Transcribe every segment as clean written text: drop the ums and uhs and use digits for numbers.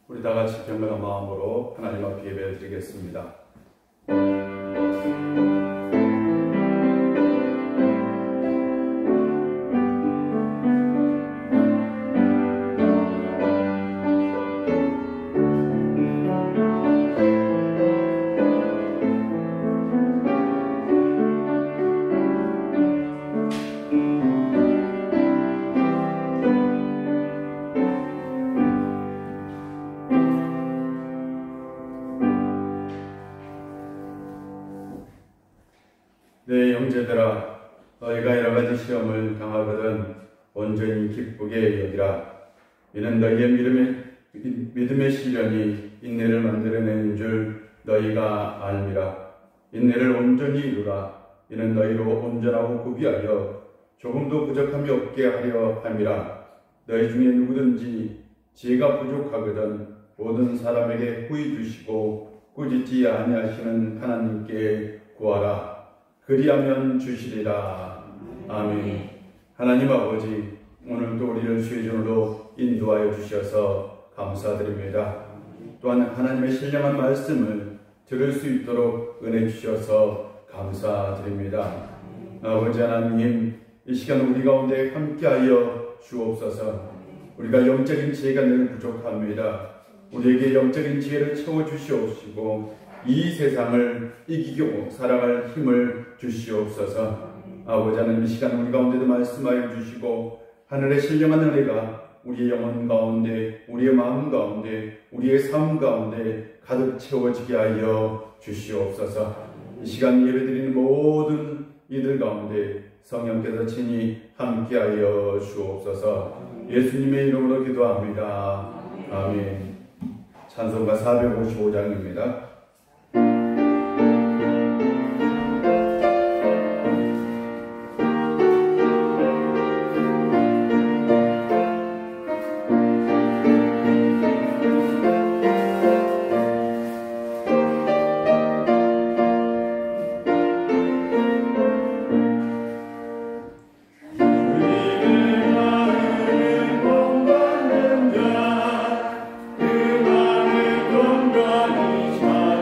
우리 다 같이 경건한 마음으로 하나님 앞에 예배를 드리겠습니다. 내 형제들아, 너희가 여러 가지 시험을 당하거든 온전히 기쁘게 여기라. 이는 너희의 믿음의 시련이 인내를 만들어내는 줄 너희가 알미라. 인내를 온전히 이루라. 이는 너희로 온전하고 구비하여 조금도 부족함이 없게 하려 함이라. 너희 중에 누구든지 지혜가 부족하거든 모든 사람에게 후히 주시고 꾸짖지 아니하시는 하나님께 구하라. 그리하면 주시리라. 아멘. 하나님 아버지, 오늘도 우리를 수혜전으로 인도하여 주셔서 감사드립니다. 또한 하나님의 신령한 말씀을 들을 수 있도록 은혜 주셔서 감사드립니다. 아버지 하나님, 이 시간 우리 가운데 함께하여 주옵소서. 우리가 영적인 지혜가 늘 부족합니다. 우리에게 영적인 지혜를 채워주시옵시고 이 세상을 이기고 살아갈 힘을 주시옵소서. 아버지 하나님, 이 시간 우리 가운데도 말씀하여 주시고 하늘의 신령한 은혜가 우리의 영혼 가운데, 우리의 마음 가운데, 우리의 삶 가운데 가득 채워지게 하여 주시옵소서. 이 시간 예배드리는 모든 이들 가운데 성령께서 친히 함께하여 주옵소서. 예수님의 이름으로 기도합니다. 아멘. 찬송가 455장입니다. 그 마음을 동건히 잘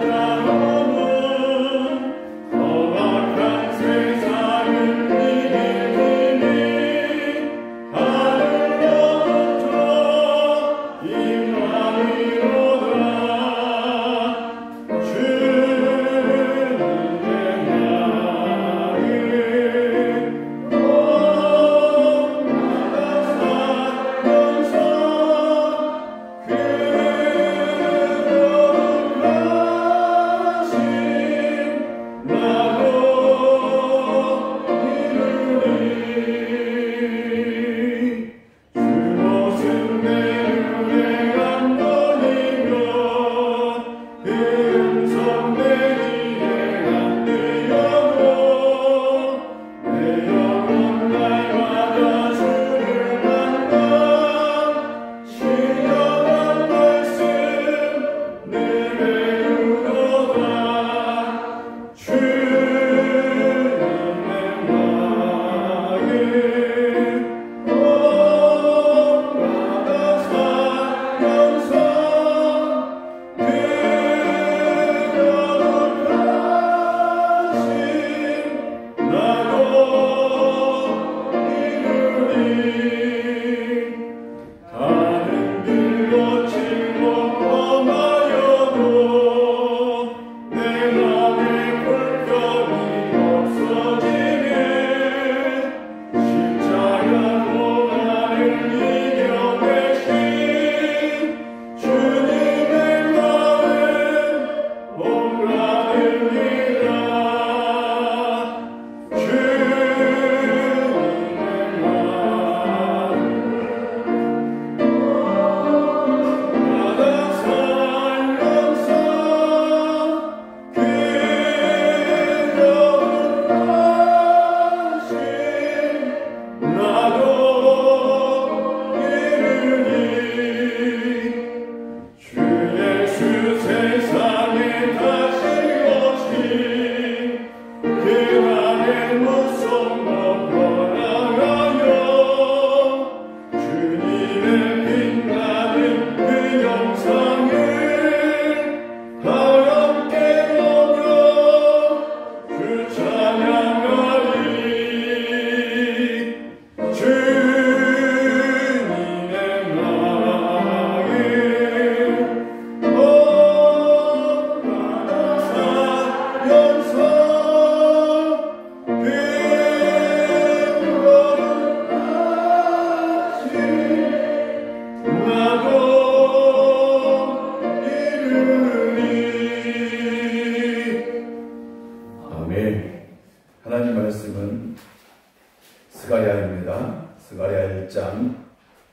1장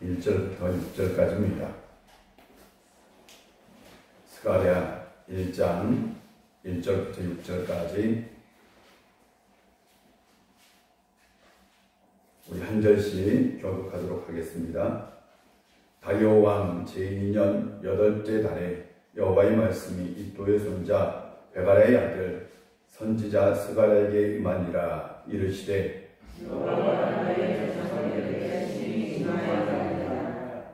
1절부터 6절까지입니다. 스가랴 1장 1절부터 6절까지 우리 한 절씩 교독하도록 하겠습니다. 다리오 왕 제2년 8째 달에 여호와의 말씀이 이도의 손자 베가랴의 아들 선지자 스가랴에게 임하니라. 이르시되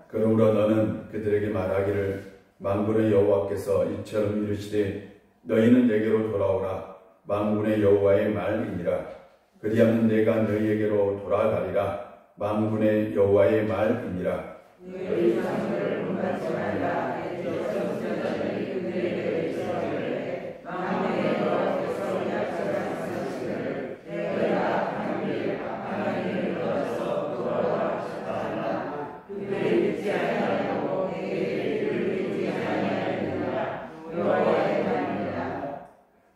그러므로 너는 그들에게 말하기를 만군의 여호와께서 이처럼 이르시되 너희는 내게로 돌아오라. 만군의 여호와의 말이니라. 그리하면 내가 너희에게로 돌아가리라. 만군의 여호와의 말이니라. 너희 자손을 본받지 말라. 만군의 여호와께서 약속한 사실을 내가 하나님을 얻어서 돌아오셨다. 그들을 믿지 아니하고 내게 믿지 아니하느니라. 여호와의 말이니라.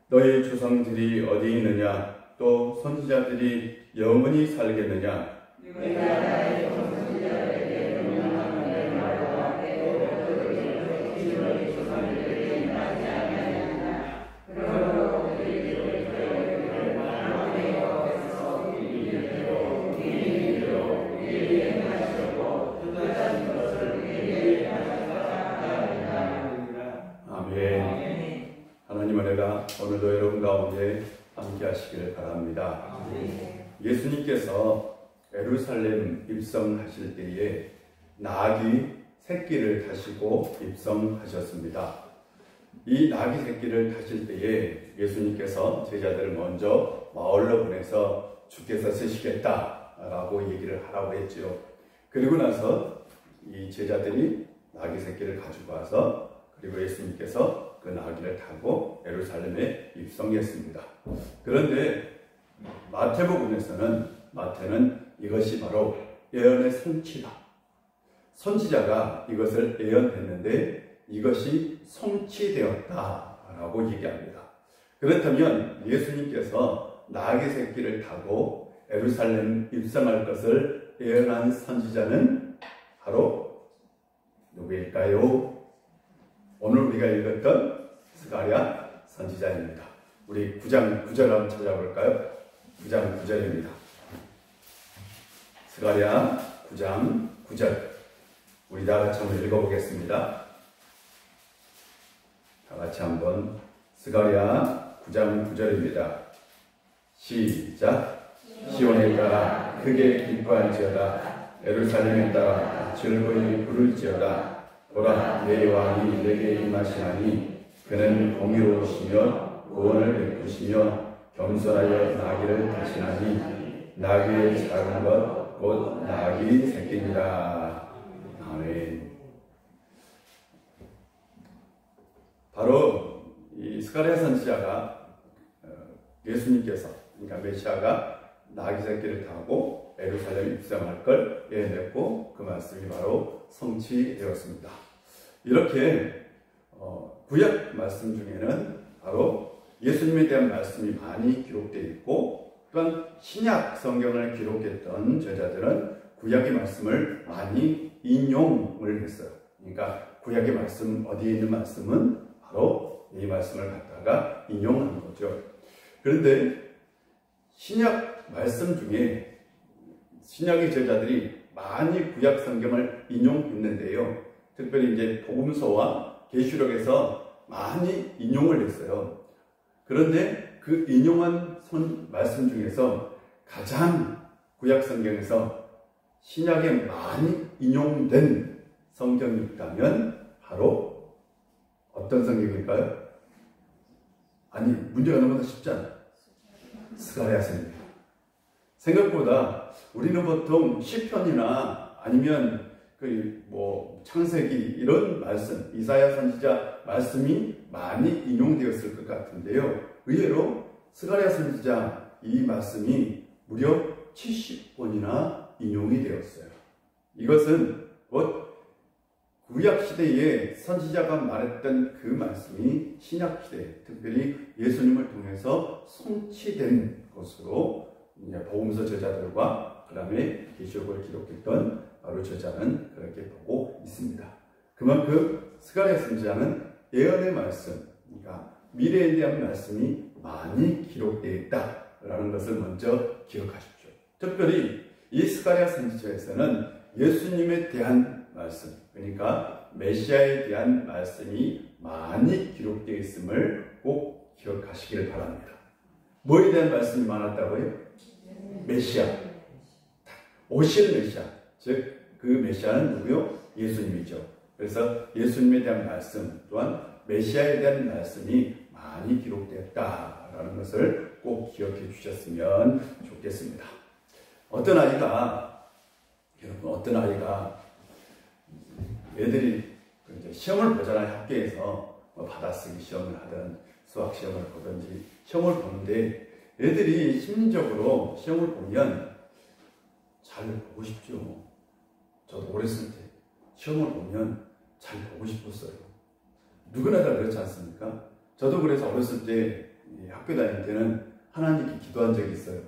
너희 조상들이 어디 있느냐? 또 선지자들이 영원히 살겠느냐? 너희가 나의 선지자들에게 명령하는 말과 너희 조상들에게 임하지 아니하느냐? 그러므로 그들에게 만군의 여호와께서 이리로 행하시고 뜻하신 것을 우리에게 하시리라. 아멘. 하나님 은혜가 오늘도 여러분 가운데 함께 하시길 바랍니다. 예수님께서 예루살렘 입성하실 때에 나귀 새끼를 타시고 입성하셨습니다. 이 나귀 새끼를 타실 때에 예수님께서 제자들을 먼저 마을로 보내서 주께서 쓰시겠다라고 얘기를 하라고 했죠. 그리고 나서 이 제자들이 나귀 새끼를 가지고 와서 그리고 예수님께서 그 나귀를 타고 예루살렘에 입성했습니다. 그런데 마태는 이것이 바로 예언의 성취다. 선지자가 이것을 예언했는데 이것이 성취되었다라고 얘기합니다. 그렇다면 예수님께서 나귀 새끼를 타고 예루살렘 입성할 것을 예언한 선지자는 바로 누구일까요? 오늘 우리가 읽었던 스가랴 선지자입니다. 우리 9장 9절 한번 찾아볼까요? 9장 9절입니다. 스가랴 9장 9절. 우리 다 같이 한번 읽어보겠습니다. 다 같이 한번 스가랴 9장 9절입니다. 시작. 시온에 따라 크게 기뻐할지어다. 예루살렘에 따라 즐거이 부를지어다. 보라, 내 왕이 내게 임하시나니 그는 공의로우시며 구원을 베푸시며 겸손하여 나귀를 타시나니 나귀의 작은 것 곧 나귀 새끼니라. 아멘. 바로 이 스가랴 선지자가 예수님께서 그러니까 메시아가 나귀 새끼를 타고 예루살렘 입성할 걸 예언했고 그 말씀이 바로 성취되었습니다. 이렇게 구약 말씀 중에는 바로 예수님에 대한 말씀이 많이 기록되어 있고 또한 신약 성경을 기록했던 저자들은 구약의 말씀을 많이 인용을 했어요. 그러니까 구약의 말씀 어디에 있는 말씀은 바로 이 말씀을 갖다가 인용하는 거죠. 그런데 신약 말씀 중에 신약의 저자들이 많이 구약 성경을 인용했는데요. 특별히 이제 복음서와 계시록에서 많이 인용을 했어요. 그런데 그 인용한 말씀 중에서 가장 구약 성경에서 신약에 많이 인용된 성경이 있다면 바로 어떤 성경일까요? 아니, 문제가 너무나 쉽잖아요. 스가랴 성경. 생각보다 우리는 보통 시편이나 아니면 창세기 이런 말씀, 이사야 선지자 말씀이 많이 인용되었을 것 같은데요. 의외로 스가랴 선지자 이 말씀이 무려 70번이나 인용이 되었어요. 이것은 곧 구약 시대에 선지자가 말했던 그 말씀이 신약 시대, 특별히 예수님을 통해서 성취된 것으로 복음서 저자들과 그 다음에 계시록을 기록했던 바로 저자는 그렇게 보고 있습니다. 그만큼 스가랴 선지자는 예언의 말씀, 그러니까 미래에 대한 말씀이 많이 기록되어 있다라는 것을 먼저 기억하십시오. 특별히 이 스가랴 선지자에서는 예수님에 대한 말씀, 그러니까 메시아에 대한 말씀이 많이 기록되어 있음을 꼭 기억하시길 바랍니다. 뭐에 대한 말씀이 많았다고요? 메시아, 오실 메시아, 즉 그 메시아는 누구요? 예수님이죠. 그래서 예수님에 대한 말씀 또한 메시아에 대한 말씀이 많이 기록되었다라는 것을 꼭 기억해 주셨으면 좋겠습니다. 어떤 아이가 애들이 이제 시험을 보잖아요. 학교에서 받아쓰기 시험을 하든 수학 시험을 보든지 시험을 보는데 애들이 심리적으로 시험을 보면 잘 보고 싶죠. 저도 어렸을 때 시험을 보면 잘 보고 싶었어요. 누구나 다 그렇지 않습니까? 저도 그래서 어렸을 때 학교 다닐 때는 하나님께 기도한 적이 있어요.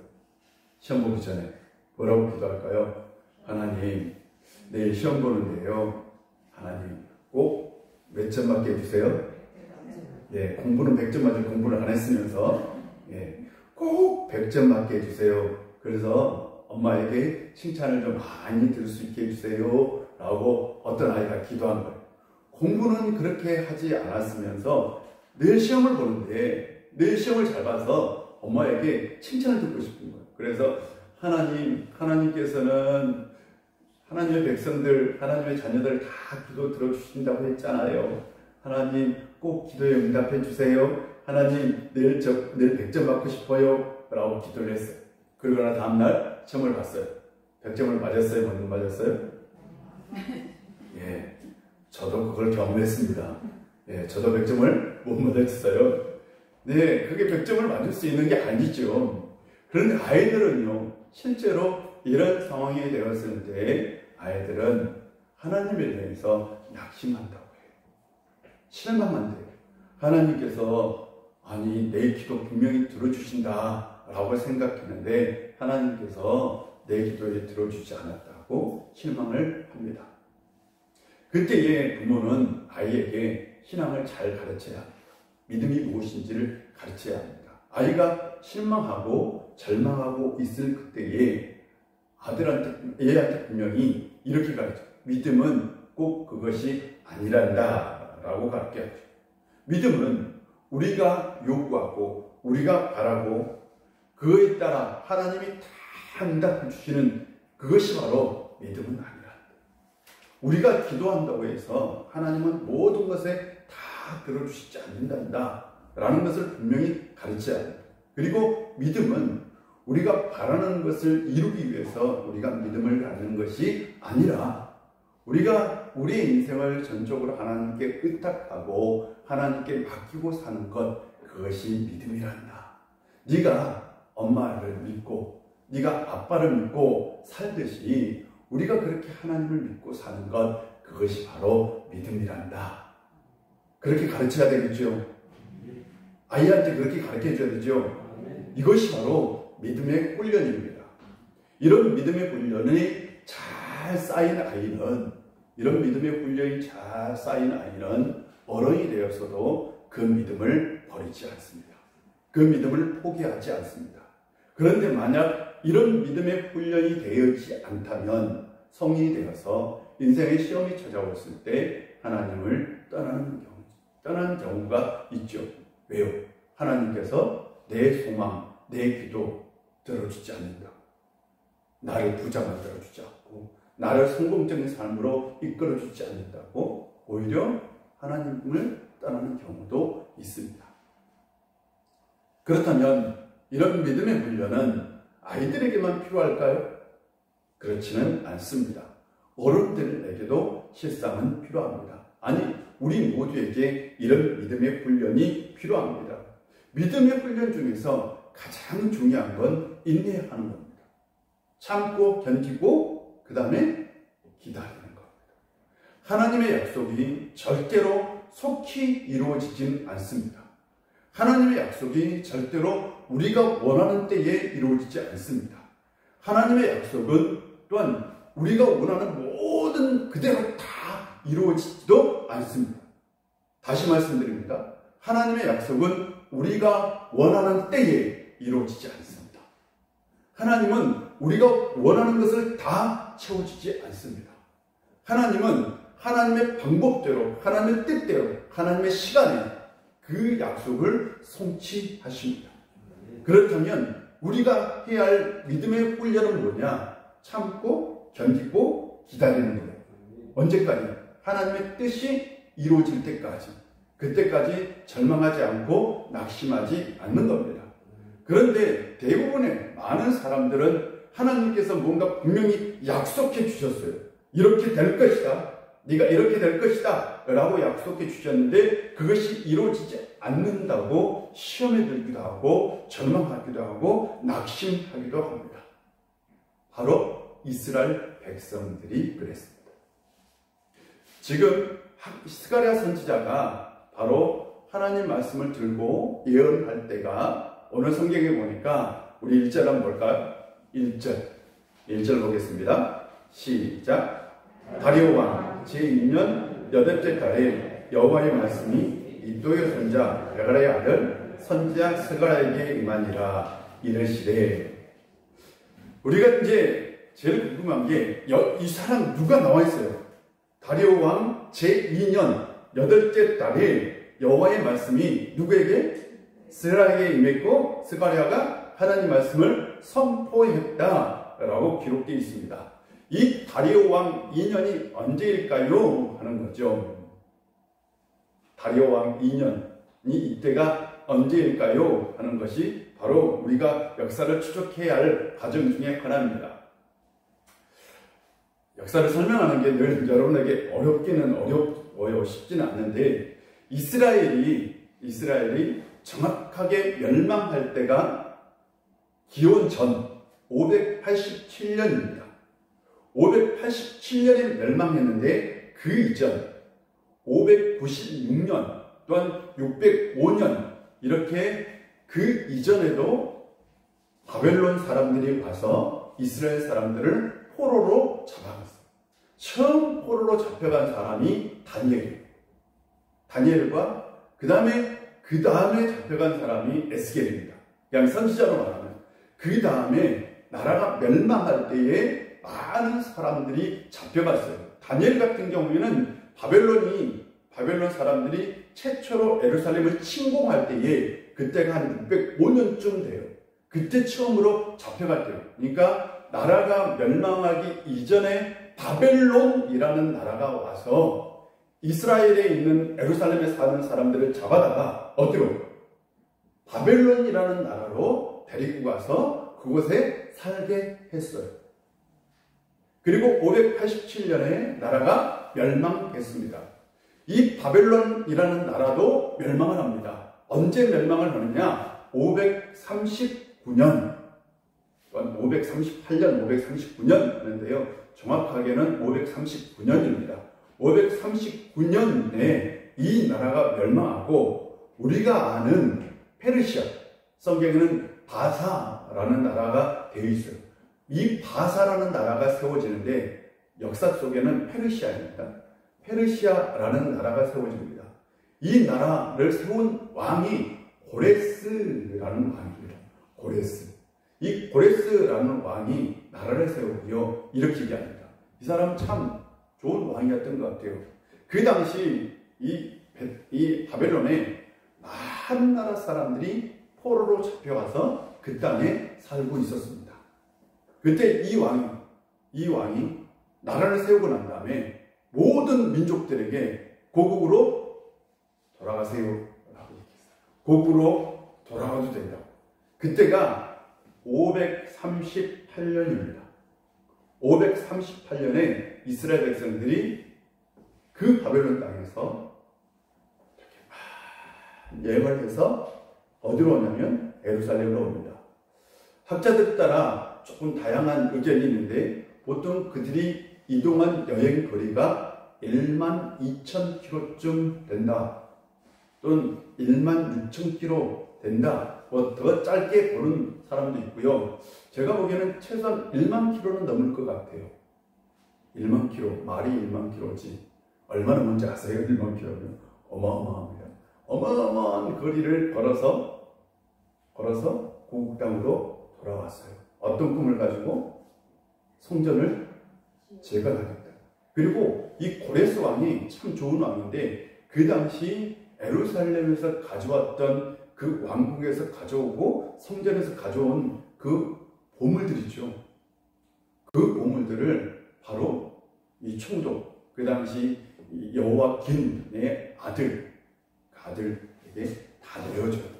시험 보기 전에 뭐라고 기도할까요? 하나님, 내일 시험 보는데요. 하나님 꼭 몇 점 맞게 해주세요. 예, 공부는 100점 맞은 공부를 안 했으면서 꼭 100점 맞게 해주세요. 그래서 엄마에게 칭찬을 좀 많이 들을 수 있게 해주세요 라고 어떤 아이가 기도한 거예요. 공부는 그렇게 하지 않았으면서 내일 시험을 보는데 내일 시험을 잘 봐서 엄마에게 칭찬을 듣고 싶은 거예요. 그래서 하나님께서는 하나님의 백성들, 하나님의 자녀들 다 기도 들어주신다고 했잖아요. 하나님 꼭 기도에 응답해 주세요. 하나님 내일 100점 받고 싶어요 라고 기도를 했어요. 그러고 다음날 시험을 봤어요. 100점을 맞았어요? 못 맞았어요? 예, 저도 그걸 경험했습니다. 예, 저도 100점을 못 맞았어요. 네, 그게 100점을 맞을 수 있는 게 아니죠. 그런데 아이들은요, 실제로 이런 상황이 되었을 때 아이들은 하나님에 대해서 낙심한다고 해요. 실망만 돼요. 하나님께서 아니 내 기도 분명히 들어주신다 라고 생각했는데 하나님께서 내 기도에 들어주지 않았다고 실망을 합니다. 그때의 부모는 아이에게 신앙을 잘 가르쳐야 합니다. 믿음이 무엇인지를 가르쳐야 합니다. 아이가 실망하고 절망하고 있을 그때에 얘한테 분명히 이렇게 가르쳐요. 믿음은 꼭 그것이 아니란다 라고 가르쳐야죠. 믿음은 우리가 요구하고 우리가 바라고 그거에 따라 하나님이 다 응답해 주시는 그것이 바로 믿음은 아니라. 우리가 기도한다고 해서 하나님은 모든 것에 다 들어주시지 않는다 라는 것을 분명히 가르쳐야 합니다. 그리고 믿음은 우리가 바라는 것을 이루기 위해서 우리가 믿음을 갖는 것이 아니라 우리가 우리의 인생을 전적으로 하나님께 의탁하고 하나님께 맡기고 사는 것, 그것이 믿음이란다. 네가 엄마를 믿고 네가 아빠를 믿고 살듯이 우리가 그렇게 하나님을 믿고 사는 것, 그것이 바로 믿음이란다. 그렇게 가르쳐야 되겠죠. 아이한테 그렇게 가르쳐줘야 되죠. 이것이 바로 믿음의 훈련입니다. 이런 믿음의 훈련이 잘 쌓인 아이는, 이런 믿음의 훈련이 잘 쌓인 아이는 어른이 되어서도 그 믿음을 버리지 않습니다. 그 믿음을 포기하지 않습니다. 그런데 만약 이런 믿음의 훈련이 되어지지 않다면 성인이 되어서 인생의 시험이 찾아왔을 때 하나님을 떠나는 경우가 있죠. 왜요? 하나님께서 내 소망, 내 기도 들어주지 않는다. 나를 부자 만들어주지 않고 나를 성공적인 삶으로 이끌어주지 않는다고 오히려 하나님을 떠나는 경우도 있습니다. 그렇다면 이런 믿음의 훈련은 아이들에게만 필요할까요? 그렇지는 않습니다. 어른들에게도 실상은 필요합니다. 아니, 우리 모두에게 이런 믿음의 훈련이 필요합니다. 믿음의 훈련 중에서 가장 중요한 건 인내하는 겁니다. 참고 견디고 그 다음에 기다리는 겁니다. 하나님의 약속이 절대로 속히 이루어지진 않습니다. 하나님의 약속이 절대로 우리가 원하는 때에 이루어지지 않습니다. 하나님의 약속은 또한 우리가 원하는 모든 그대로 다 이루어지지도 않습니다. 다시 말씀드립니다. 하나님의 약속은 우리가 원하는 때에 이루어지지 않습니다. 하나님은 우리가 원하는 것을 다 채워주지 않습니다. 하나님은 하나님의 방법대로, 하나님의 뜻대로, 하나님의 시간에 그 약속을 성취하십니다. 그렇다면 우리가 해야 할 믿음의 훈련은 뭐냐? 참고, 견디고, 기다리는 거예요. 언제까지? 하나님의 뜻이 이루어질 때까지. 그때까지 절망하지 않고 낙심하지 않는 겁니다. 그런데 대부분의 많은 사람들은 하나님께서 뭔가 분명히 약속해 주셨어요. 이렇게 될 것이다. 네가 이렇게 될 것이다 라고 약속해 주셨는데 그것이 이루어지지 않는다고 시험에 들기도 하고 절망하기도 하고 낙심하기도 합니다. 바로 이스라엘 백성들이 그랬습니다. 지금 스가랴 선지자가 바로 하나님 말씀을 들고 예언할 때가 오늘 성경에 보니까 우리 1절 한번 볼까요? 1절 보겠습니다. 시작. 다리오 왕 제2년 8째 달에 여호와의 말씀이 이도의 손자 베가랴의 아들 선지자 스가랴에게 임하니라. 이르시되. 우리가 이제 제일 궁금한 게 이 사람 누가 나와 있어요? 다리오 왕 제2년 8째 달에 여호와의 말씀이 누구에게? 스가랴에게 임했고 스가랴가 하나님 말씀을 선포했다라고 기록되어 있습니다. 이 다리오 왕 2년이 언제일까요? 하는 거죠. 다리오 왕 2년이 이때가 언제일까요? 하는 것이 바로 우리가 역사를 추적해야 할 과정 중에 하나입니다. 역사를 설명하는 게 늘 여러분에게 어렵기는 쉽지는 않는데 이스라엘이 정확하게 멸망할 때가 기원 전 587년입니다. 587년에 멸망했는데 그 이전 596년 또한 605년 이렇게 그 이전에도 바벨론 사람들이 와서 이스라엘 사람들을 포로로 잡아갔어요. 처음 포로로 잡혀간 사람이 다니엘이에요. 다니엘과 그 다음에 잡혀간 사람이 에스겔입니다. 그냥 선지자로 말하면 그 다음에 나라가 멸망할 때에 많은 사람들이 잡혀갔어요. 다니엘 같은 경우에는 바벨론 사람들이 최초로 예루살렘을 침공할 때에 그때가 한 605년쯤 돼요. 그때 처음으로 잡혀갈 때요. 그러니까 나라가 멸망하기 이전에 바벨론이라는 나라가 와서 이스라엘에 있는 예루살렘에 사는 사람들을 잡아다가 어디로? 바벨론이라는 나라로 데리고 가서 그곳에 살게 했어요. 그리고 587년에 나라가 멸망했습니다. 이 바벨론이라는 나라도 멸망을 합니다. 언제 멸망을 하느냐? 539년, 538년, 539년 하는데요. 정확하게는 539년입니다. 539년에 이 나라가 멸망하고 우리가 아는 페르시아, 성경에는 바사라는 나라가 되어 있어요. 이 바사라는 나라가 세워지는데 역사 속에는 페르시아입니다. 페르시아라는 나라가 세워집니다. 이 나라를 세운 왕이 고레스라는 왕입니다. 고레스. 이 고레스라는 왕이 나라를 세우고요. 이렇게 얘기합니다. 이 사람 참 좋은 왕이었던 것 같아요. 그 당시 이 바벨론에 많은 나라 사람들이 포로로 잡혀가서 그 땅에 살고 있었습니다. 그때 이 왕이 나라를 세우고 난 다음에 모든 민족들에게 고국으로 돌아가세요 라고 얘기했어요. 고국으로 돌아가도 된다고. 그때가 538년입니다. 538년에 이스라엘 백성들이 그 바벨론 땅에서 여행을 해서 어디로 오냐면 예루살렘으로 옵니다. 학자들 따라 조금 다양한 의견이 있는데 보통 그들이 이동한 여행 거리가 12,000km쯤 된다. 또는 16,000km 된다. 더 짧게 보는 사람도 있고요. 제가 보기에는 최소한 1만 km는 넘을 것 같아요. 1만 킬로, 말이 1만 킬로지. 얼마나 먼지 아세요? 1만 킬로면 어마어마합니다. 어마어마한 거리를 걸어서 고국 땅으로 돌아왔어요. 어떤 꿈을 가지고? 성전을 재건하겠다. 그리고 이 고레스 왕이 참 좋은 왕인데 그 당시 예루살렘에서 가져왔던 그 왕궁에서 가져오고 성전에서 가져온 그 보물들이죠. 그 보물들을 바로 이 총독, 그 당시 여호와긴의 아들에게 다 내어줘요.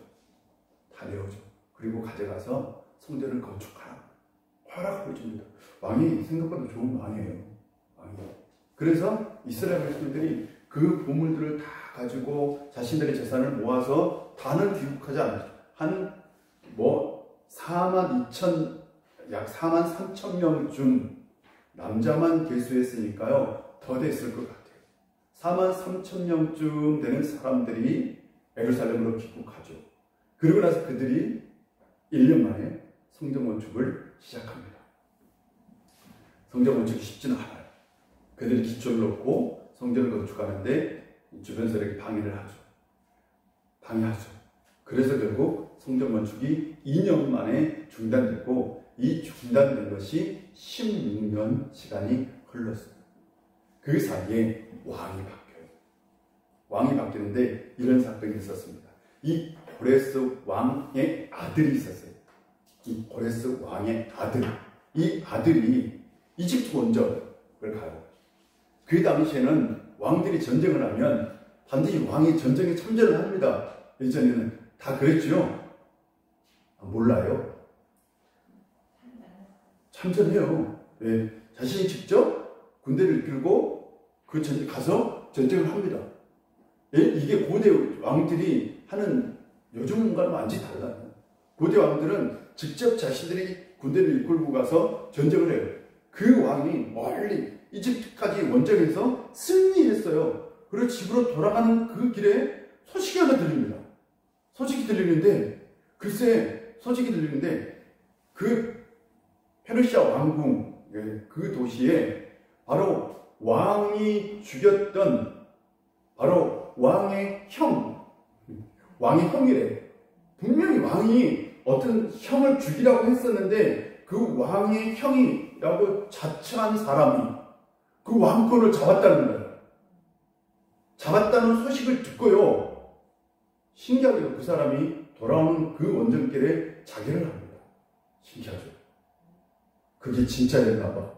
그리고 가져가서 성전을 건축하라. 허락을 줍니다. 왕이 생각보다 좋은 왕이에요. 그래서 이스라엘 백성들이 그 보물들을 다 가지고 자신들의 재산을 모아서 다는 귀국하지 않았죠. 약 4만 3천 명 중 남자만 계수했으니까요. 더 됐을 것 같아요. 4만 3천 명쯤 되는 사람들이 예루살렘으로 귀국하죠. 그리고 나서 그들이 1년 만에 성전 건축을 시작합니다. 성전 건축이 쉽지는 않아요. 그들이 기초를 놓고 성전을 건축하는데 주변 세력이 방해하죠. 그래서 결국 성전 건축이 2년 만에 중단됐고 이 중단된 것이 16년 시간이 흘렀어요. 그 사이에 왕이 바뀌어요. 왕이 바뀌는데 이런 사건이 있었습니다. 이 고레스 왕의 아들이 있었어요. 이 고레스 왕의 아들. 이 아들이 이집트 원정을 가요. 그 당시에는 왕들이 전쟁을 하면 반드시 왕이 전쟁에 참전을 합니다. 예전에는 다 그랬죠. 몰라요? 참전해요. 네. 자신이 직접 군대를 이끌고 그 전쟁 가서 전쟁을 합니다. 네? 이게 고대 왕들이 하는 요즘과는 완전히 달라요. 고대 왕들은 직접 자신들이 군대를 이끌고 가서 전쟁을 해요. 그 왕이 멀리 이집트까지 원정해서 승리했어요. 그리고 집으로 돌아가는 그 길에 소식이 하나 들립니다. 소식이 들리는데 그 페르시아 왕궁 그 도시에 바로 왕이 죽였던 바로 왕의 형이래. 분명히 왕이 어떤 형을 죽이라고 했었는데 그 왕의 형이라고 자처한 사람이 그 왕권을 잡았다는 거예요. 잡았다는 소식을 듣고요. 신기하게도 그 사람이 돌아오는 그 원정길에 자결을 합니다. 신기하죠. 그게 진짜였나 봐.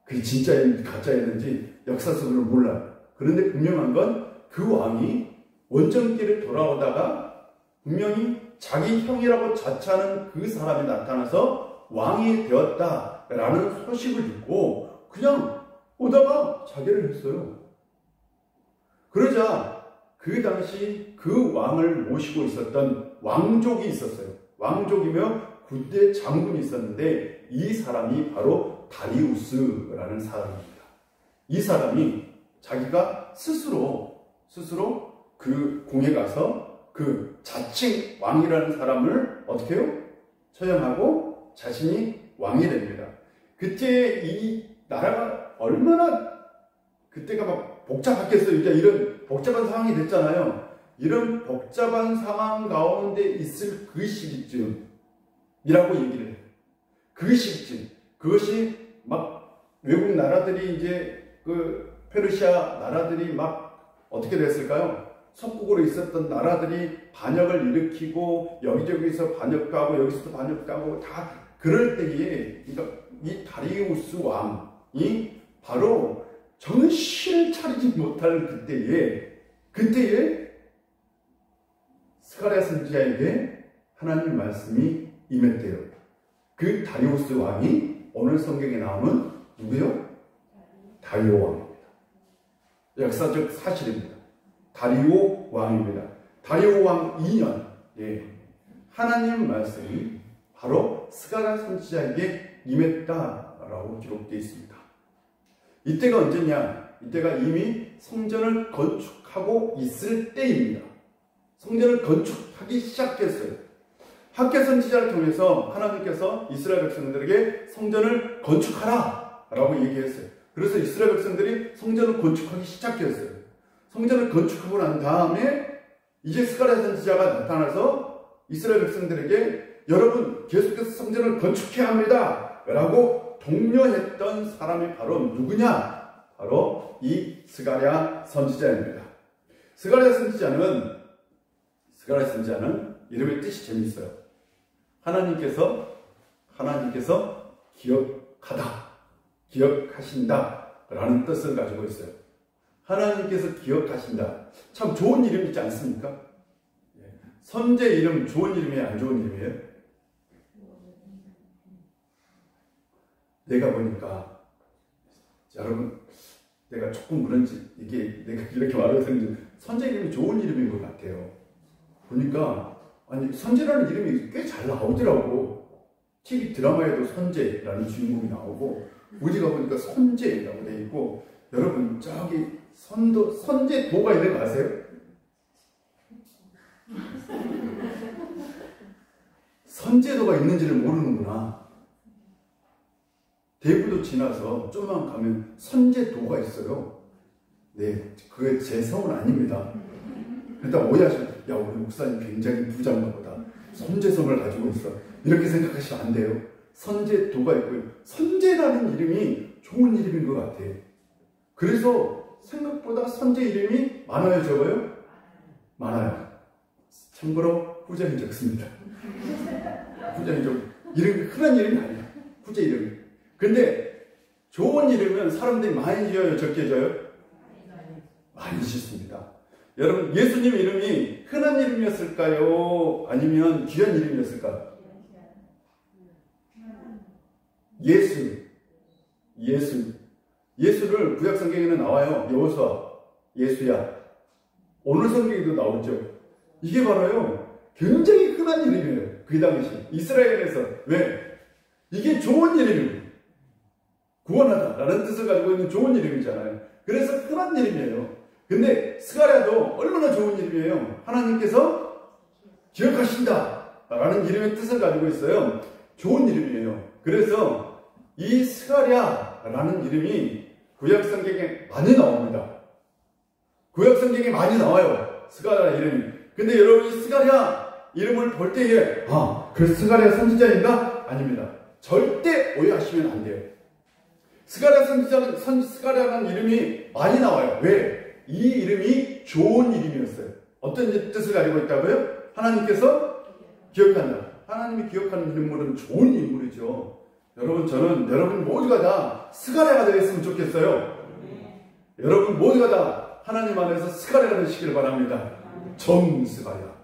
그게 진짜였는지 가짜였는지 역사 속으로 몰라요. 그런데 분명한 건 그 왕이 원정길에 돌아오다가 분명히 자기 형이라고 자처하는 그 사람이 나타나서 왕이 되었다라는 소식을 듣고 그냥 오다가 자결을 했어요. 그러자 그 당시 그 왕을 모시고 있었던 왕족이 있었어요. 왕족이며 군대 장군이 있었는데 이 사람이 바로 다리우스라는 사람입니다. 이 사람이 자기가 스스로 그 궁에 가서 그 자칭 왕이라는 사람을 어떻게 해요? 처형하고 자신이 왕이 됩니다. 그때 이 나라가 얼마나 그때가 막 복잡했겠어요. 이제 이런 복잡한 상황이 됐잖아요. 이런 복잡한 상황 가운데 있을 그 시기쯤이라고 얘기를 해요. 그 시기쯤. 그것이 막 외국 나라들이 이제 그 페르시아 나라들이 막 어떻게 됐을까요? 속국으로 있었던 나라들이 반역을 일으키고 여기저기서 반역하고 여기서도 반역하고 다 그럴 때에 그러니까 이 다리우스 왕이 바로 정신을 차리지 못할 그때에 스가랴 선지자에게 하나님 말씀이 임했대요. 그 다리우스 왕이 오늘 성경에 나오는 누구요? 다리오 왕입니다. 역사적 사실입니다. 다리오 왕입니다. 다리오 왕 2년 하나님 말씀이 바로 스가랴 선지자에게 임했다라고 기록되어 있습니다. 이때가 언제냐? 이때가 이미 성전을 건축하고 있을 때입니다. 성전을 건축하기 시작했어요. 학개 선지자를 통해서 하나님께서 이스라엘 백성들에게 성전을 건축하라 라고 얘기했어요. 그래서 이스라엘 백성들이 성전을 건축하기 시작했어요. 성전을 건축하고 난 다음에 이제 스가랴 선지자가 나타나서 이스라엘 백성들에게 여러분 계속해서 성전을 건축해야 합니다 라고 독려했던 사람이 바로 누구냐? 바로 이 스가랴 선지자입니다. 스가랴 선지자는 이름의 뜻이 재미있어요. 하나님께서 기억하신다 라는 뜻을 가지고 있어요. 하나님께서 기억하신다. 참 좋은 이름이지 않습니까? 선제 이름 좋은 이름이에요? 안 좋은 이름이에요? 내가 보니까 여러분 내가 조금 그런지 이게 내가 이렇게 말해도 되는지 선제 이름이 좋은 이름인 것 같아요. 보니까 아니 선제라는 이름이 꽤 잘 나오더라고. TV 드라마에도 선제라는 주인공이 나오고 우리가 보니까 선제라고 돼 있고 여러분 저기 선제도가 있는 거 아세요? 선제도가 있는지를 모르는구나. 대구도 지나서 좀만 가면 선제도가 있어요. 네, 그게 제 성은 아닙니다. 일단 오해하시면 야 우리 목사님 굉장히 부자인가 보다. 선제성을 가지고 있어. 이렇게 생각하시면 안 돼요. 선제도가 있고요. 선제라는 이름이 좋은 이름인 것 같아요. 그래서 생각보다 선제 이름이 많아요, 적어요? 많아요. 참고로 후자는 적습니다. 후자는 적. 이름이 흔한 이름이 아니야. 후자 이름이. 근데 좋은 이름은 사람들이 많이 지어요, 적게 지어요? 많이 짓습니다. 여러분 예수님 이름이 흔한 이름이었을까요? 아니면 귀한 이름이었을까요? 예수를 구약 성경에는 나와요. 여호수아, 예수야. 오늘 성경에도 나오죠. 이게 바로요 굉장히 흔한 이름이에요. 그 당시 이스라엘에서. 왜? 이게 좋은 이름이에요. 구원하다라는 뜻을 가지고 있는 좋은 이름이잖아요. 그래서 흔한 이름이에요. 근데 스가랴도 얼마나 좋은 이름이에요. 하나님께서 기억하신다 라는 이름의 뜻을 가지고 있어요. 좋은 이름이에요. 그래서 이 스가랴라는 이름이 구약성경에 많이 나옵니다. 구약성경에 많이 나와요. 스가랴 이름이. 근데 여러분이 스가랴 이름을 볼 때에 그 스가랴 선지자인가? 아닙니다. 절대 오해하시면 안 돼요. 스가랴라는 이름이 많이 나와요. 왜? 이 이름이 좋은 이름이었어요. 어떤 뜻을 가지고 있다고요? 하나님께서 기억한다. 하나님이 기억하는 인물은 좋은 인물이죠. 저는 여러분 모두가 다 스가랴가 되었으면 좋겠어요. 여러분 모두가 다 하나님 안에서 스가랴가 되시길 바랍니다. 정스가랴.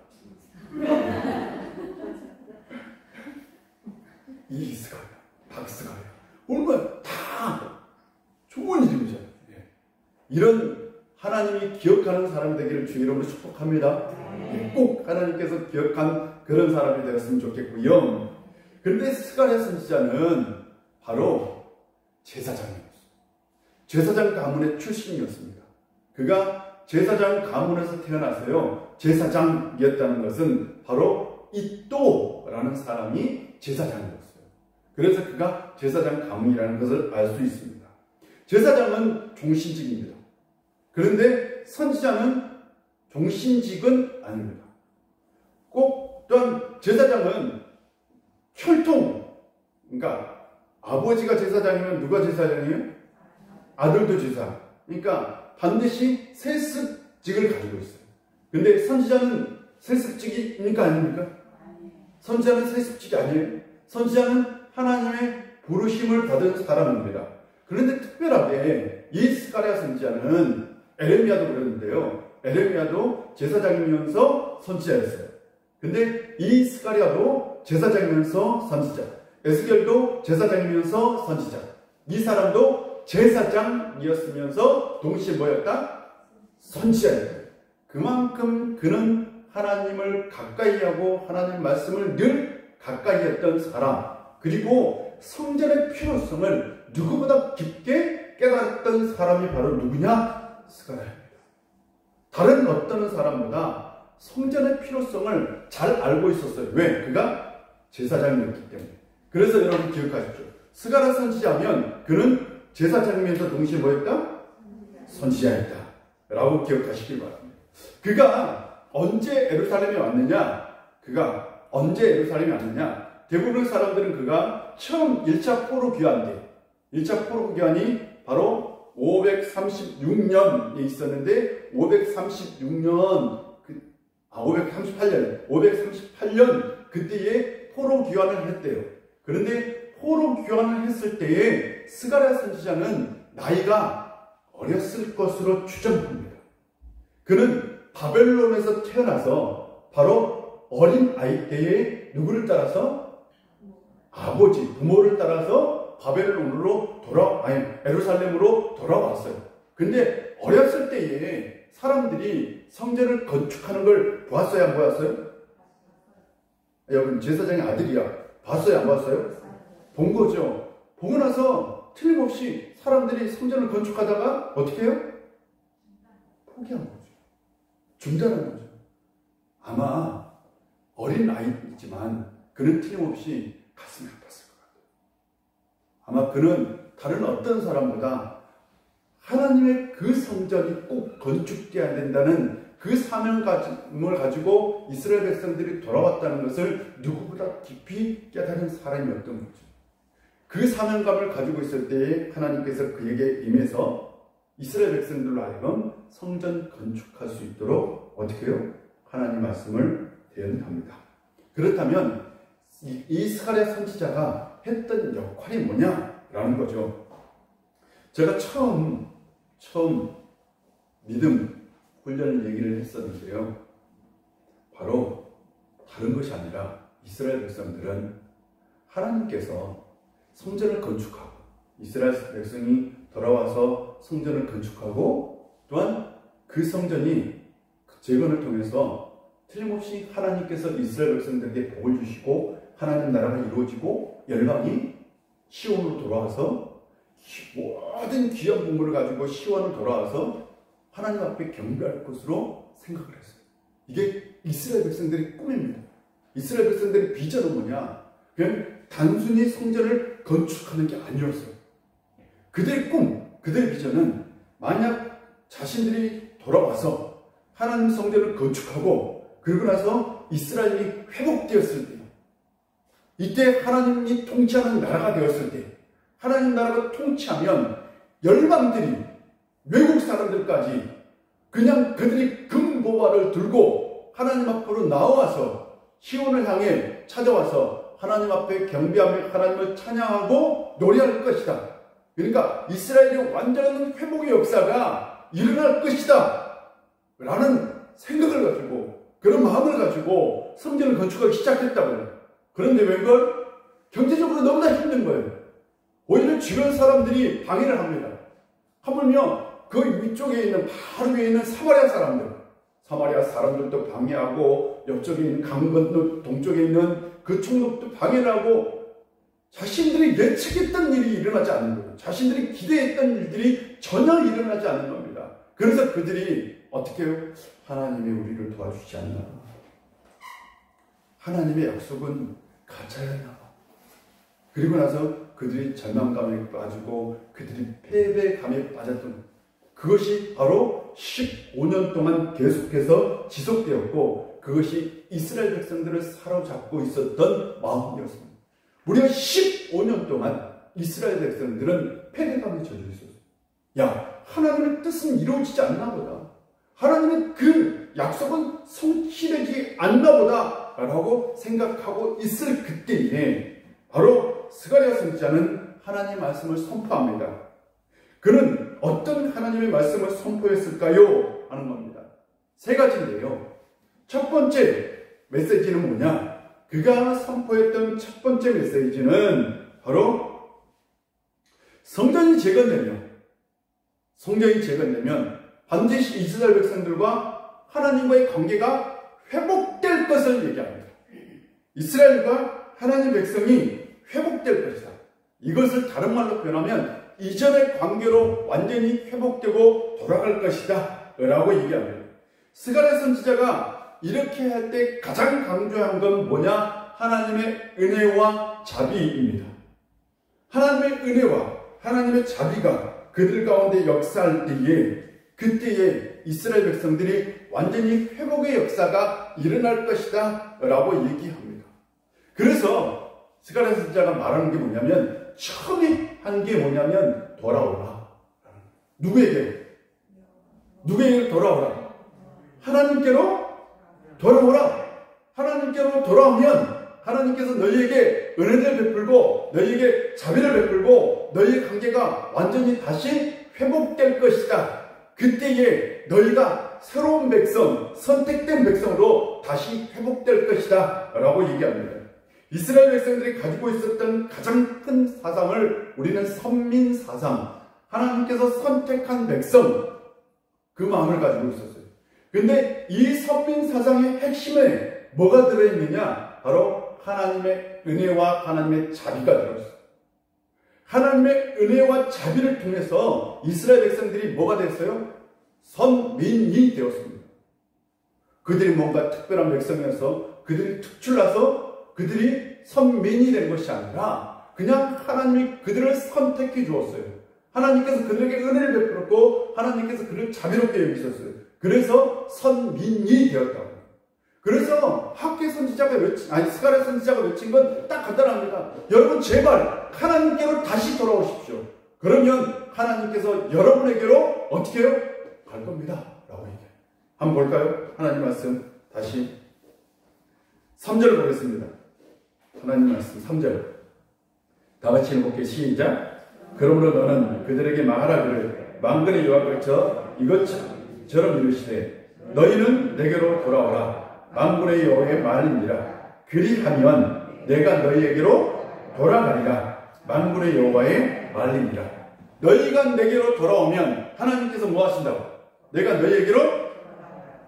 이스가랴, 박스가랴. 얼마나 다 좋은 이름이잖아요. 이런 하나님이 기억하는 사람이 되기를 주 이름으로 축복합니다. 꼭 하나님께서 기억한 그런 사람이 되었으면 좋겠고요. 그런데 스가랴 선지자는 바로 제사장이었어요. 제사장 가문의 출신이었습니다. 그가 제사장 가문에서 태어나서요. 제사장이었다는 것은 바로 이또라는 사람이 제사장이었어요. 그래서 그가 제사장 가문이라는 것을 알 수 있습니다. 제사장은 종신직입니다. 그런데 선지자는 종신직은 아닙니다. 꼭 또한 제사장은 혈통, 그러니까 아버지가 제사장이면 누가 제사장이에요? 아들도 제사. 그러니까 반드시 세습직을 가지고 있어요. 근데 선지자는 세습직입니까? 아닙니까? 선지자는 세습직이 아니에요. 선지자는 하나님의 부르심을 받은 사람입니다. 그런데 특별하게 이 스가랴 선지자는 에레미야도 그랬는데요. 에레미야도 제사장이면서 선지자였어요. 근데 이 스가랴도 제사장이면서 선지자, 에스겔도 제사장이면서 선지자. 이 사람도 제사장이었으면서 동시에 뭐였다? 선지자였어요. 그만큼 그는 하나님을 가까이 하고 하나님 말씀을 늘 가까이 했던 사람, 그리고 성전의 필요성을 누구보다 깊게 깨달았던 사람이 바로 누구냐? 스가랴입니다. 다른 어떤 사람보다 성전의 필요성을 잘 알고 있었어요. 왜? 그가 제사장이었기 때문에. 그래서 여러분 기억하십시오. 스가랴 선지자면 그는 제사장이면서 동시에 뭐였다? 선지자였다 라고 기억하시길 바랍니다. 그가 언제 예루살렘에 왔느냐? 그가 언제 예루살렘에 왔느냐? 대부분의 사람들은 그가 처음 1차 포로 귀환 때, 1차 포로 귀환이 바로 536년에 있었는데 538년 그때에 포로 귀환을 했대요. 그런데 포로 귀환을 했을 때에 스가랴 선지자는 나이가 어렸을 것으로 추정합니다. 그는 바벨론에서 태어나서 바로 어린 아이 때에 누구를 따라서? 아버지, 부모를 따라서 바벨론으로 예루살렘으로 돌아왔어요. 근데 어렸을 때에 사람들이 성전을 건축하는 걸 보았어요, 안 보았어요? 여러분, 제사장의 아들이야. 봤어요, 안 봤어요? 본 거죠. 보고 나서 틀림없이 사람들이 성전을 건축하다가 어떻게 해요? 포기한 거죠. 중단한 거죠. 아마 어린 아이지만 그는 틀림없이 가슴이 아팠을 것 같아요. 아마 그는 다른 어떤 사람보다 하나님의 그 성전이 꼭 건축되어야 된다는 그 사명감을 가지고 이스라엘 백성들이 돌아왔다는 것을 누구보다 깊이 깨달은 사람이었던 거죠. 그 사명감을 가지고 있을 때에 하나님께서 그에게 임해서 이스라엘 백성들로 하여금 성전 건축할 수 있도록 어떻게 해요? 하나님 말씀을 대언합니다. 그렇다면 이 스가랴 선지자가 했던 역할이 뭐냐라는 거죠. 제가 처음 믿음 훈련을 얘기를 했었는데요. 바로 다른 것이 아니라 이스라엘 백성들은 하나님께서 성전을 건축하고 이스라엘 백성이 돌아와서 성전을 건축하고 또한 그 성전이 재건을 통해서 틀림없이 하나님께서 이스라엘 백성들에게 복을 주시고 하나님 나라가 이루어지고 열방이 시온으로 돌아와서 모든 귀한 문물을 가지고 시온으로 돌아와서 하나님 앞에 경배할 것으로 생각을 했어요. 이게 이스라엘 백성들의 꿈입니다. 이스라엘 백성들의 비전은 뭐냐? 그냥 단순히 성전을 건축하는 게 아니었어요. 그들의 꿈, 그들의 비전은 만약 자신들이 돌아와서 하나님 성전을 건축하고 그러고 나서 이스라엘이 회복되었을 때, 이때 하나님이 통치하는 나라가 되었을 때, 하나님 나라가 통치하면 열방들이, 외국 사람들까지 그냥 그들이 금보화를 들고 하나님 앞으로 나와서 시온을 향해 찾아와서 하나님 앞에 경배하며 하나님을 찬양하고 노래할 것이다. 그러니까 이스라엘의 완전한 회복의 역사가 일어날 것이다 라는 생각을 가지고, 그런 마음을 가지고 성전을 건축하기 시작했다고요. 그런데 웬걸? 경제적으로 너무나 힘든 거예요. 오히려 주변 사람들이 방해를 합니다. 하물며 그 위쪽에 있는, 바로 위에 있는 사마리아 사람들도 방해하고, 옆쪽에 있는 강 건너 동쪽에 있는 그 총독도 방해를 하고, 자신들이 예측했던 일이 일어나지 않는 거예요. 자신들이 기대했던 일들이 전혀 일어나지 않는 겁니다. 그래서 그들이 어떻게 해요? 하나님이 우리를 도와주지 않나? 하나님의 약속은 가짜였나? 그리고 나서 그들이 절망감에 빠지고 그들이 패배감에 빠졌던, 그것이 바로 15년 동안 계속해서 지속되었고, 그것이 이스라엘 백성들을 사로잡고 있었던 마음이었습니다. 무려 15년 동안 이스라엘 백성들은 패배감에 젖어 있었어요. 야, 하나님의 뜻은 이루어지지 않나 보다. 하나님의 그 약속은 성취되지 않나 보다 라고 생각하고 있을 그때에 바로 스가랴 선지자는 하나님의 말씀을 선포합니다. 그는 어떤 하나님의 말씀을 선포했을까요? 하는 겁니다. 세 가지인데요. 첫 번째 메시지는 뭐냐? 그가 선포했던 첫 번째 메시지는 바로 성전이 재건되면 반드시 이스라엘 백성들과 하나님과의 관계가 회복될 것을 얘기합니다. 이스라엘과 하나님 백성이 회복될 것이다. 이것을 다른 말로 표현하면 이전의 관계로 완전히 회복되고 돌아갈 것이다 라고 얘기합니다. 스가랴 선지자가 이렇게 할 때 가장 강조한 건 뭐냐? 하나님의 은혜와 자비입니다. 하나님의 은혜와 하나님의 자비가 그들 가운데 역사할 때에 그때에 이스라엘 백성들이 완전히 회복의 역사가 일어날 것이다 라고 얘기합니다. 그래서 스가랴 선지자가 말하는 게 뭐냐면 처음에 한 게 뭐냐면 돌아오라. 누구에게요? 누구에게 돌아오라? 하나님께로 돌아오라. 하나님께로 돌아오면 하나님께서 너희에게 은혜를 베풀고 너희에게 자비를 베풀고 너희의 관계가 완전히 다시 회복될 것이다. 그때에 너희가 새로운 백성, 선택된 백성으로 다시 회복될 것이다 라고 얘기합니다. 이스라엘 백성들이 가지고 있었던 가장 큰 사상을 우리는 선민사상, 하나님께서 선택한 백성, 그 마음을 가지고 있었어요. 근데 이 선민사상의 핵심에 뭐가 들어있느냐? 바로 하나님의 은혜와 하나님의 자비가 들어있어요. 하나님의 은혜와 자비를 통해서 이스라엘 백성들이 뭐가 됐어요? 선민이 되었습니다. 그들이 뭔가 특별한 백성이어서 그들이 특출나서 그들이 선민이 된 것이 아니라 그냥 하나님이 그들을 선택해 주었어요. 하나님께서 그들에게 은혜를 베풀었고 하나님께서 그들을 자비롭게 여기셨어요. 그래서 선민이 되었다고. 그래서 학개 선지자가 스가랴 선지자가 외친 건 딱 간단합니다. 여러분 제발 하나님께로 다시 돌아오십시오. 그러면 하나님께서 여러분에게로 어떻게 해요? 갈 겁니다. 라고 얘기해요. 한번 볼까요? 하나님 말씀 다시 3절 보겠습니다. 하나님 말씀 3절 다 같이 읽어볼게요. 시작. 그러므로 너는 그들에게 말하기를 만군의 여호와께서 이것처럼 이르시되 너희는 내게로 돌아오라. 만군의 여호와의 말이니라. 그리하면 내가 너희에게로 돌아가리라. 만군의 여호와의 말이니라. 너희가 내게로 돌아오면 하나님께서 뭐 하신다고? 내가 너희에게로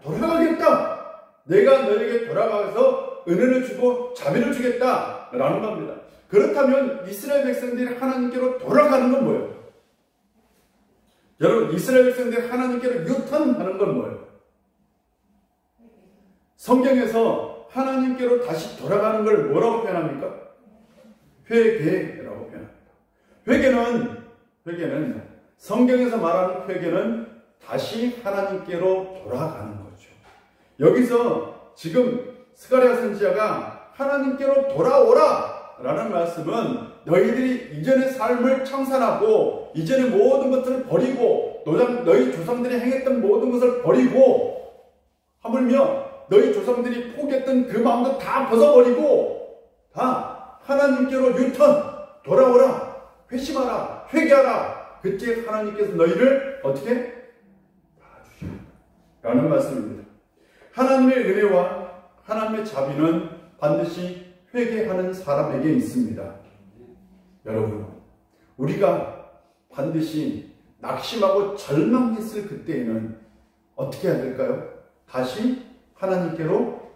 돌아가겠다. 내가 너희에게 돌아가서 은혜를 주고 자비를 주겠다 라는 겁니다. 그렇다면 이스라엘 백성들이 하나님께로 돌아가는 건 뭐예요? 여러분 이스라엘 백성들이 하나님께로 유턴하는 건 뭐예요? 성경에서 하나님께로 다시 돌아가는 걸 뭐라고 표현합니까? 회개라고 표현합니다. 회개는 성경에서 말하는 회개는 다시 하나님께로 돌아가는 거죠. 여기서 지금 스가랴 선지자가 하나님께로 돌아오라 라는 말씀은 너희들이 이전의 삶을 청산하고 이전의 모든 것들을 버리고 너희 조상들이 행했던 모든 것을 버리고 하물며 너희 조상들이 포기했던 그 마음도 다 벗어버리고 다 하나님께로 유턴 돌아오라. 회심하라. 회개하라. 그때 하나님께서 너희를 어떻게? 받아주시라 라는 말씀입니다. 하나님의 은혜와 하나님의 자비는 반드시 회개하는 사람에게 있습니다. 여러분 우리가 반드시 낙심하고 절망했을 그때에는 어떻게 해야 될까요? 다시 하나님께로 돌아가요.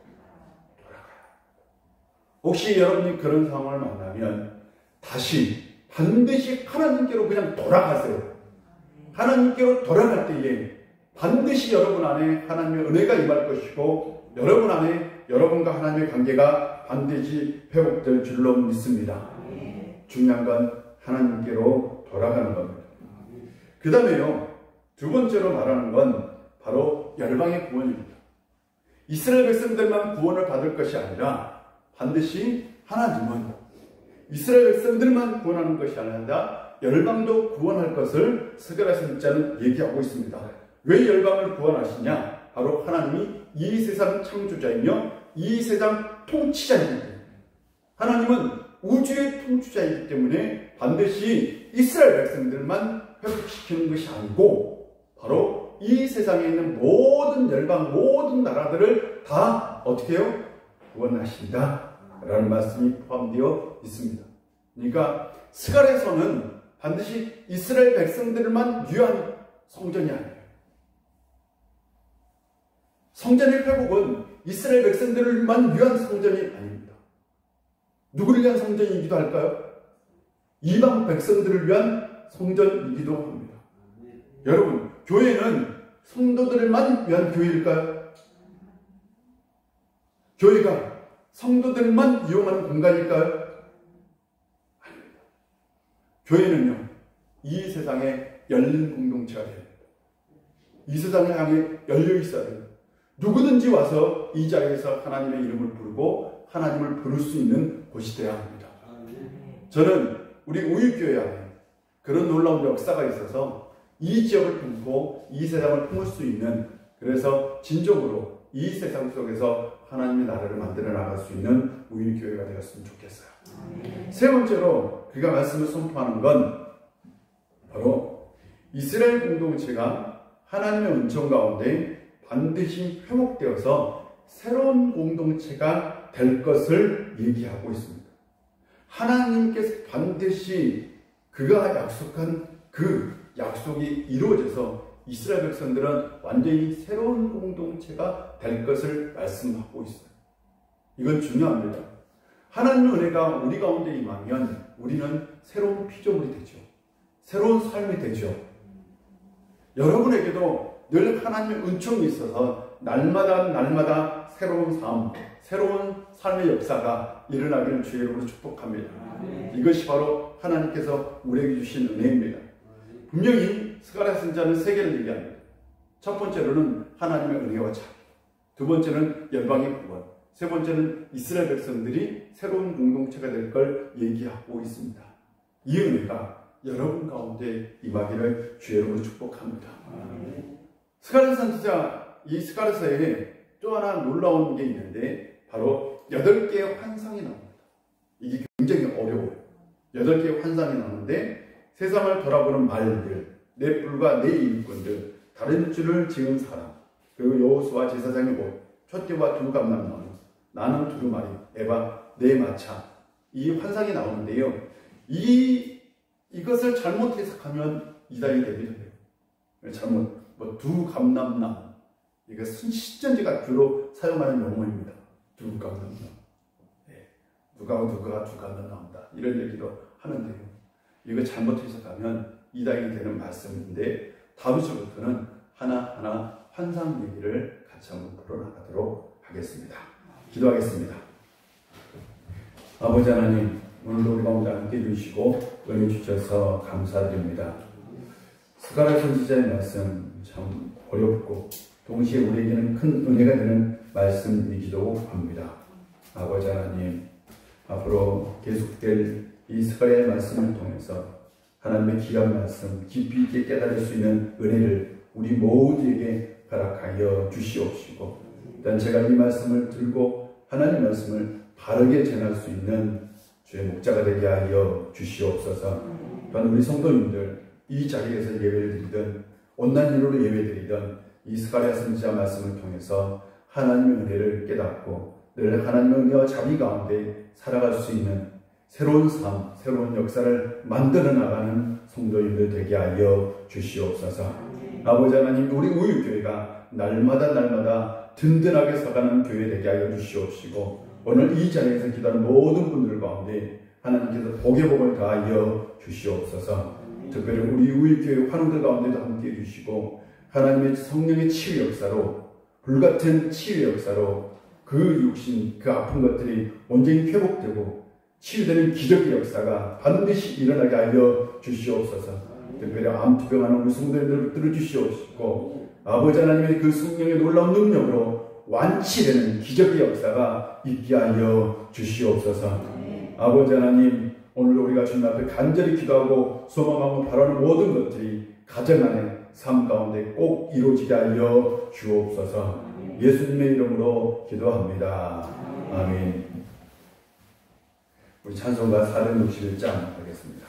혹시 여러분이 그런 상황을 만나면 다시 반드시 하나님께로 그냥 돌아가세요. 하나님께로 돌아갈 때에 반드시 여러분 안에 하나님의 은혜가 임할 것이고 여러분 안에 여러분과 하나님의 관계가 반드시 회복될 줄로 믿습니다. 중요한 건 하나님께로 돌아가는 겁니다. 그 다음에요. 두 번째로 말하는 건 바로 열방의 구원입니다. 이스라엘 백성들만 구원을 받을 것이 아니라 반드시 하나님은 이스라엘 백성들만 구원하는 것이 아니라 열방도 구원할 것을 스가랴 선지자는 얘기하고 있습니다. 왜 열방을 구원하시냐? 바로 하나님이 이 세상 창조자이며 이 세상 통치자이기 때문에 하나님은 우주의 통치자이기 때문에 반드시 이스라엘 백성들만 회복시키는 것이 아니고 바로 이 세상에 있는 모든 열방 모든 나라들을 다 어떻게 해요? 구원하신다 라는 말씀이 포함되어 있습니다. 그러니까 스가랴서는 반드시 이스라엘 백성들만 위한 성전이 아니에요. 성전의 회복은 이스라엘 백성들만 위한 성전이 아닙니다. 누구를 위한 성전이기도 할까요? 이방 백성들을 위한 성전이기도 합니다. 여러분, 교회는 성도들만 위한 교회일까요? 교회가 성도들만 이용하는 공간일까요? 아닙니다. 교회는요, 이 세상에 열린 공동체가 됩니다. 이 세상을 향해 열려 있어야 돼요. 누구든지 와서 이 자리에서 하나님의 이름을 부르고 하나님을 부를 수 있는 곳이 되어야 합니다. 저는 우리 우유교회 안에 그런 놀라운 역사가 있어서 이 지역을 품고 이 세상을 품을 수 있는, 그래서 진정으로 이 세상 속에서 하나님의 나라를 만들어 나갈 수 있는 우유교회가 되었으면 좋겠어요. 세 번째로 그가 말씀을 선포하는 건 바로 이스라엘 공동체가 하나님의 은총 가운데 반드시 회복되어서 새로운 공동체가 될 것을 얘기하고 있습니다. 하나님께서 반드시 그가 약속한 그 약속이 이루어져서 이스라엘 백성들은 완전히 새로운 공동체가 될 것을 말씀하고 있어요. 이건 중요합니다. 하나님의 은혜가 우리 가운데 임하면 우리는 새로운 피조물이 되죠. 새로운 삶이 되죠. 여러분에게도 늘 하나님의 은총이 있어서 날마다 새로운 삶, 새로운 삶의 역사가 일어나기를 주의 이름으로 축복합니다. 이것이 바로 하나님께서 우리에게 주신 은혜입니다. 분명히 스가랴 선지자는 세 개를 얘기합니다. 첫 번째로는 하나님의 은혜와 자비, 두 번째는 열방의 구원, 세 번째는 이스라엘 백성들이 새로운 공동체가 될 걸 얘기하고 있습니다. 이 은혜가 여러분 가운데 임하기를 주의 이름으로 축복합니다. 스가랴 선지자, 이 스가랴서에 또 하나 놀라운 게 있는데 바로 8개의 환상이 나옵니다. 이게 굉장히 어려워요. 8개의 환상이 나오는데 세상을 돌아보는 말들, 내 뿔과 내 일꾼들, 다른 줄을 지은 사람, 그리고 여호수아 제사장의 옷, 촛대와 두 감람나무, 나는 두루마리, 에바, 네 마차, 이 환상이 나오는데요. 이것을 잘못 해석하면 이단이 되기도 해요. 잘못, 두 감람나무, 이게 신천지가 주로 사용하는 용어입니다. 두 감람나무. 누가 두 감람나무다, 이런 얘기도 하는데요. 이거 잘못 해석하면 이단이 되는 말씀인데 다음주부터는 하나하나 환상 얘기를 같이 한번 풀어나가도록 하겠습니다. 기도하겠습니다. 아버지 하나님, 오늘도 우리 가운데 함께 해주시고 은혜 주셔서 감사드립니다. 스가랴 선지자의 말씀 참 어렵고 동시에 우리에게는 큰 은혜가 되는 말씀이기도 합니다. 아버지 하나님, 앞으로 계속될 이 스가랴의 말씀을 통해서 하나님의 귀한 말씀 깊이 있게 깨달을 수 있는 은혜를 우리 모두에게 허락하여 주시옵시고, 일단 제가 이 말씀을 들고 하나님의 말씀을 바르게 전할 수 있는 주의 목자가 되게 하여 주시옵소서. 또한 우리 성도님들 이 자리에서 예배를 드리든 온라인으로 예배드리든 이 스가랴 선지자 말씀을 통해서 하나님의 은혜를 깨닫고 늘 하나님의 은혜와 자비 가운데 살아갈 수 있는 새로운 삶, 새로운 역사를 만들어 나가는 성도님들 되게 하여 주시옵소서. 아버지 하나님, 우리 우유교회가 날마다 든든하게 서가는 교회 되게 하여 주시옵시고, 오늘 이 자리에서 기도하는 모든 분들 가운데 하나님께서 복의 복을 다하여 주시옵소서. 특별히 우리 우유교회 환우들 가운데도 함께해 주시고, 하나님의 성령의 치유 역사로, 불같은 치유 역사로 그 육신, 그 아픈 것들이 온전히 회복되고 치유되는 기적의 역사가 반드시 일어나게 하여 주시옵소서. 특별히 암투병하는 우리 성도님들을 들어주시옵시고, 아버지 하나님의 그 성령의 놀라운 능력으로 완치되는 기적의 역사가 있게 하여 주시옵소서. 아버지 하나님, 오늘도 우리가 주님 앞에 간절히 기도하고 소망하고 바라는 모든 것들이 가정 안에 삶 가운데 꼭 이루어지게 하여 주옵소서. 예수님의 이름으로 기도합니다. 아멘. 우리 찬송가 461장 하겠습니다.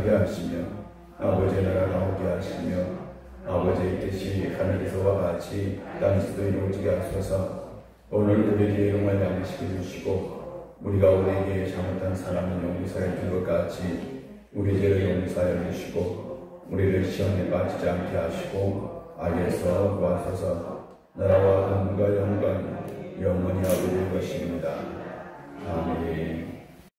거룩하게 하시며 아버지의 나라가 오게 하시며 아버지의 뜻이 하늘에서와 같이 땅에서도 이루어지게 하소서. 오늘 우리에게 일용할 양을 시켜주시고 우리가 우리에게 잘못한 사람은 용서해 준 것 같이 우리 죄를 용서하여 주시고 우리를 시험에 빠지지 않게 하시고 악에서 구하소서. 나라와 권능과 영광이 영원히 아버지의 것입니다. 아멘.